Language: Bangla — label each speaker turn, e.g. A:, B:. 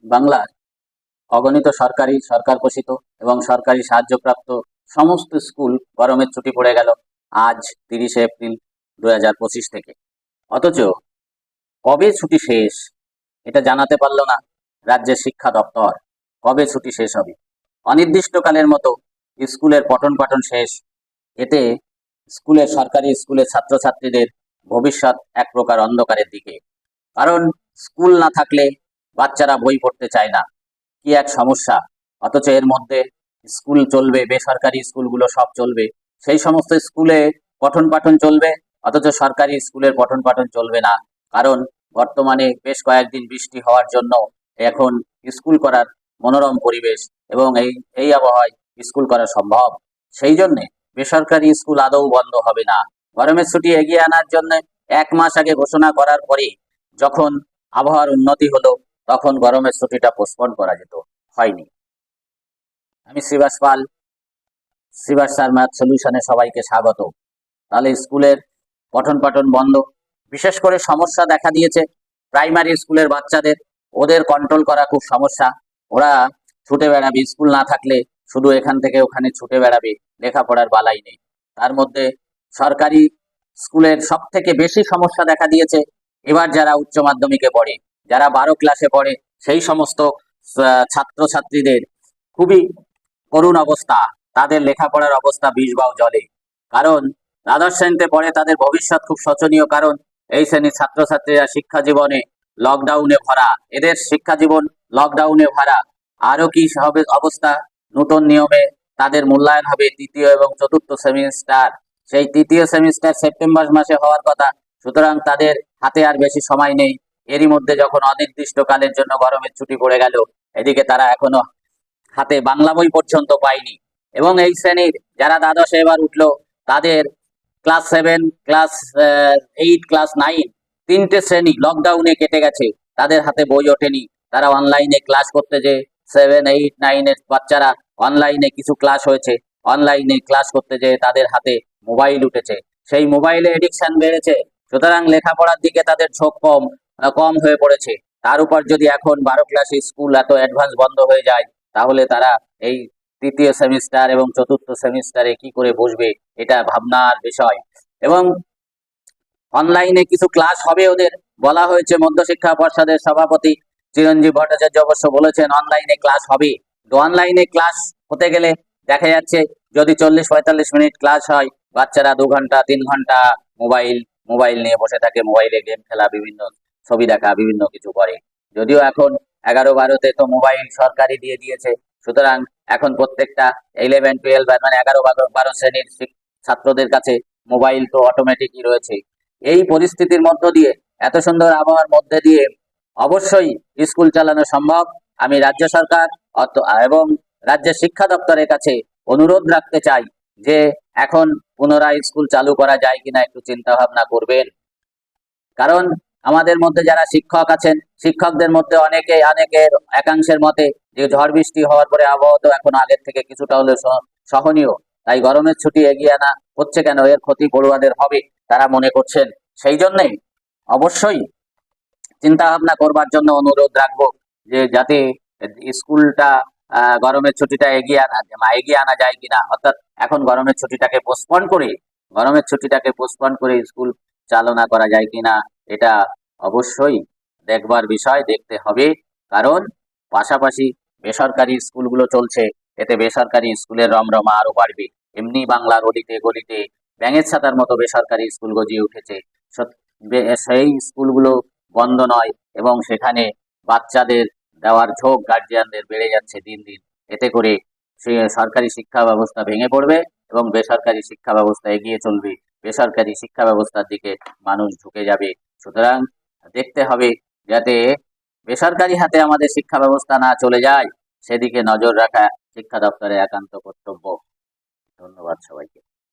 A: বাংলার অগণিত সরকারি, সরকার পোষিত এবং সরকারি সাহায্যপ্রাপ্ত সমস্ত স্কুল গরমের ছুটি পড়ে গেল আজ 30শে এপ্রিল 2025 থেকে। অথচ কবে ছুটি শেষ এটা জানাতে পারল না রাজ্যের শিক্ষা দপ্তর। কবে ছুটি শেষ হবে? অনির্দিষ্টকালের মতো স্কুলের পঠন পাঠন শেষ। এতে সরকারি স্কুলের ছাত্রছাত্রীদের ভবিষ্যৎ এক প্রকার অন্ধকারের দিকে। কারণ স্কুল না থাকলে বাচ্চারা বই পড়তে চায় না, কি এক সমস্যা। অথচ এর মধ্যে স্কুল চলবে, বেসরকারি স্কুলগুলো সব চলবে, সেই সমস্ত স্কুলে পঠন পাঠন চলবে, অথচ সরকারি স্কুলের পঠন পাঠন চলবে না। কারণ বর্তমানে বেশ কয়েকদিন বৃষ্টি হওয়ার জন্য এখন স্কুল করার মনোরম পরিবেশ এবং এই আবহাওয়ায় স্কুল করা সম্ভব। সেই জন্যে বেসরকারি স্কুল আদৌ বন্ধ হবে না। গরমের ছুটি এগিয়ে আনার জন্য 1 মাস আগে ঘোষণা করার পরে যখন আবহাওয়ার উন্নতি হলো তখন গরমের ছুটিটা পোস্টপোন করা যেত, হয়নি। আমি শ্রীবাস পাল, শ্রীবাস স্যার ম্যাথ সলিউশনে সবাইকে স্বাগত। তাহলে স্কুলের পঠন পাঠন বন্ধ, বিশেষ করে সমস্যা দেখা দিয়েছে প্রাইমারি স্কুলের বাচ্চাদের। ওদের কন্ট্রোল করা খুব সমস্যা। ওরা ছুটে বেড়াবে, স্কুল না থাকলে শুধু এখান থেকে ওখানে ছুটে বেড়াবে, লেখাপড়ার বালাই নেই। তার মধ্যে সরকারি স্কুলের সব থেকে বেশি সমস্যা দেখা দিয়েছে এবার যারা উচ্চ মাধ্যমিকে পড়ে, যারা 12 ক্লাসে পড়ে, সেই সমস্ত ছাত্রছাত্রীদের খুবই করুণ অবস্থা। তাদের লেখাপড়ার অবস্থা বিষবাও জলে। কারণ দ্বাদশ শ্রেণীতে পড়ে, তাদের ভবিষ্যৎ খুব শোচনীয়। কারণ এই শ্রেণীর ছাত্রছাত্রীরা শিক্ষা জীবনে লকডাউনে ভরা, এদের শিক্ষা জীবন লকডাউনে ভরা। আরো কি হবে অবস্থা? নতুন নিয়মে তাদের মূল্যায়ন হবে তৃতীয় এবং চতুর্থ সেমিস্টার। সেই তৃতীয় সেমিস্টার সেপ্টেম্বর মাসে হওয়ার কথা, সুতরাং তাদের হাতে আর বেশি সময় নেই। এরই মধ্যে যখন অনির্দিষ্টকালের জন্য গরমের ছুটি পড়ে গেল, এদিকে তারা এখনো হাতে বাংলা বই পর্যন্ত পায়নি। এবং এই শ্রেণীর যারা দ্বাদশে এবার উঠলো, তাদের ক্লাস 7, ক্লাস 8, ক্লাস 9 তিনটে শ্রেণী লকডাউনে কেটে গেছে, তাদের হাতে বই ওঠেনি। তারা অনলাইনে ক্লাস করতে, যে 7, 8, 9 এর বাচ্চারা অনলাইনে কিছু ক্লাস হয়েছে, অনলাইনে ক্লাস করতে যে তাদের হাতে মোবাইল উঠেছে, সেই মোবাইলে এডিকশন বেড়েছে। সুতরাং লেখাপড়ার দিকে তাদের ঝোঁক কম হয়ে পড়েছে। তার উপর যদি এখন 12 ক্লাসে স্কুল এত অ্যাডভান্স বন্ধ হয়ে যায়, তাহলে তারা এই তৃতীয় সেমিস্টার এবং চতুর্থ সেমিস্টারে কি করে বসবে, এটা ভাবনার বিষয়। এবং অনলাইনে কিছু ক্লাস হবে ওদের, বলা হয়েছে। মধ্যশিক্ষা পর্ষদের সভাপতি চিরঞ্জীব ভট্টাচার্য অবশ্য বলেছেন অনলাইনে ক্লাস হবে। তো অনলাইনে ক্লাস হতে গেলে দেখা যাচ্ছে যদি 40-45 মিনিট ক্লাস হয়, বাচ্চারা 2 ঘন্টা 3 ঘন্টা মোবাইল নিয়ে বসে থাকে, মোবাইলে গেম খেলা, বিভিন্ন ছবি দেখা, বিভিন্ন কিছু করে। যদিও এখন 11-12তে তো মোবাইল সরকারি দিয়ে দিয়েছে, সুতরাং এখন প্রত্যেকটা 11-12 মানে 11-12 শ্রেণীর ছাত্রদের কাছে মোবাইল তো অটোমেটিকই রয়েছে। এই পরিস্থিতির মধ্য দিয়ে, এত সুন্দর আবহাওয়ার মধ্যে দিয়ে অবশ্যই স্কুল চালানো সম্ভব। আমি রাজ্য সরকার এবং রাজ্যের শিক্ষা দপ্তরের কাছে অনুরোধ রাখতে চাই যে এখন পুনরায় স্কুল চালু করা যায় কিনা একটু চিন্তা ভাবনা করবেন। কারণ আমাদের মধ্যে যারা শিক্ষক আছেন, শিক্ষকদের মধ্যে অনেকের একাংশের মতে যে ঝড় বৃষ্টি হওয়ার পরে আবহাওয়া তো এখন আগের থেকে কিছুটা হলেও সহনীয়, তাই গরমের ছুটি এগিয়ে আনা হচ্ছে কেন, এর ক্ষতি পড়ুয়াদের হবে তারা মনে করছেন। সেই জন্যই অবশ্যই চিন্তা ভাবনা করবার জন্য অনুরোধ রাখবো যে যাতে স্কুলটা গরমের ছুটিটা এগিয়ে আনা যায় কিনা। অর্থাৎ এখন গরমের ছুটিটাকে পোস্টপন করে স্কুল চালনা করা যায় কিনা, এটা অবশ্যই দেখবার বিষয়, দেখতে হবে। কারণ পাশাপাশি বেসরকারি স্কুলগুলো চলছে, এতে বেসরকারি স্কুলের রমরমা আরো বাড়বে। এমনি বাংলার অলিতে গলিতে ব্যাঙের ছাতার মতো বেসরকারি স্কুল গজিয়ে উঠেছে। সেই স্কুলগুলো বন্ধ নয় এবং সেখানে বাচ্চাদের দেওয়ার ঝোঁক গার্জিয়ানদের বেড়ে যাচ্ছে দিন দিন। এতে করে সরকারি শিক্ষা ব্যবস্থা ভেঙে পড়বে এবং বেসরকারি শিক্ষা ব্যবস্থা এগিয়ে চলবে। বেসরকারি শিক্ষা ব্যবস্থার দিকে মানুষ ঝুঁকে যাবে। সুতরাং দেখতে হবে যাতে বেসরকারি হাতে আমাদের শিক্ষা ব্যবস্থা না চলে যায়, সেদিকে নজর রাখা শিক্ষা দপ্তরের একান্ত কর্তব্য। ধন্যবাদ সবাইকে।